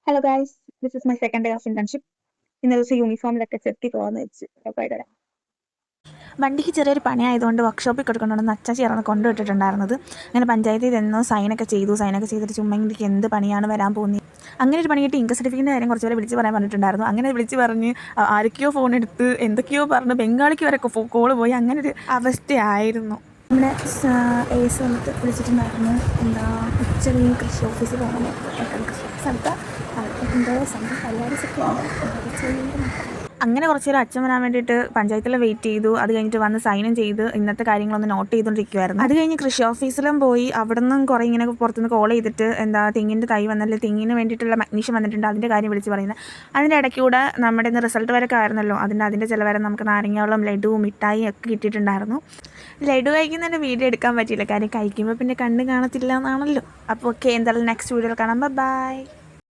Hello guys, this is my second day of internship. ഇന്നലെ ദിവസം യൂണിഫോമിലൊക്കെ ചെത്തി തുറന്ന് വെച്ച് ഉറപ്പായിട്ട് വണ്ടിക്ക് ചെറിയൊരു പണിയായതുകൊണ്ട് വർക്ക്ഷോപ്പിൽ കൊടുക്കണമെന്ന് അച്ഛൻ ചേർന്ന് കൊണ്ടുവിട്ടിട്ടുണ്ടായിരുന്നത്. അങ്ങനെ പഞ്ചായത്തിൽ നിന്ന് സൈനൊക്കെ ചെയ്തിട്ട് ചുമ്മാ എനിക്ക് എന്ത് പണിയാണ് വരാൻ പോകുന്നത്. അങ്ങനെ ഒരു പണി കിട്ടി ഇൻകം സർട്ടിഫിക്കറ്റിൻ്റെ കാര്യം കുറച്ച് പേരെ വിളിച്ച് പറയാൻ പറഞ്ഞിട്ടുണ്ടായിരുന്നു. അങ്ങനെ വിളിച്ച് പറഞ്ഞ് ആരൊക്കെയോ ഫോൺ എടുത്ത് എന്തൊക്കെയോ പറഞ്ഞ് ബംഗാളിക്ക് വരെ കോള് പോയി. അങ്ങനെ ഒരു അവസ്ഥയായിരുന്നു. നമ്മുടെ ഏസ് വന്നിട്ട് വിളിച്ചിട്ടുണ്ടായിരുന്നു. ഉച്ചവീ കൃഷി ഓഫീസിൽ പോകണം. കൃഷി സ്ഥലത്ത് എന്തോ സംഭവം പരിപാടീസൊക്കെയാണ്. അങ്ങനെ കുറച്ച് നേരം അച്ഛൻ വരാൻ വേണ്ടിയിട്ട് പഞ്ചായത്തിൽ വെയിറ്റ് ചെയ്തു. അത് കഴിഞ്ഞിട്ട് വന്ന് സൈനും ചെയ്ത് ഇന്നത്തെ കാര്യങ്ങളൊന്ന് നോട്ട് ചെയ്തുകൊണ്ടിരിക്കുമായിരുന്നു. അത് കഴിഞ്ഞ് കൃഷി ഓഫീസിലും പോയി. അവിടെ നിന്നും കുറേ ഇങ്ങനെ പുറത്തുനിന്ന് കോൾ ചെയ്തിട്ട് തെങ്ങിൻ്റെ തൈ വന്നല്ലേ, തെങ്ങിന് വേണ്ടിയിട്ടുള്ള മഗ്നീഷ്യം വന്നിട്ടുണ്ട്, അതിൻ്റെ കാര്യം വിളിച്ച് പറയുന്നത്. അതിൻ്റെ ഇടയ്ക്കൂടെ നമ്മുടെ ഇന്ന് റിസൾട്ട് വരൊക്കെ ആയിരുന്നല്ലോ, അതിൻ്റെ ചിലവരെ നമുക്ക് നാരങ്ങാവെള്ളം, ലഡുവും മിഠായി ഒക്കെ കിട്ടിയിട്ടുണ്ടായിരുന്നു. ലഡു കഴിക്കുന്നതിൻ്റെ വീഡിയോ എടുക്കാൻ പറ്റിയില്ല, കാര്യം കഴിക്കുമ്പോൾ പിന്നെ കണ്ണ് കാണത്തില്ല എന്നാണല്ലോ. അപ്പോൾ ഓക്കെ, എന്തായാലും നെക്സ്റ്റ് വീഡിയോയിൽ കാണാം. ബൈ.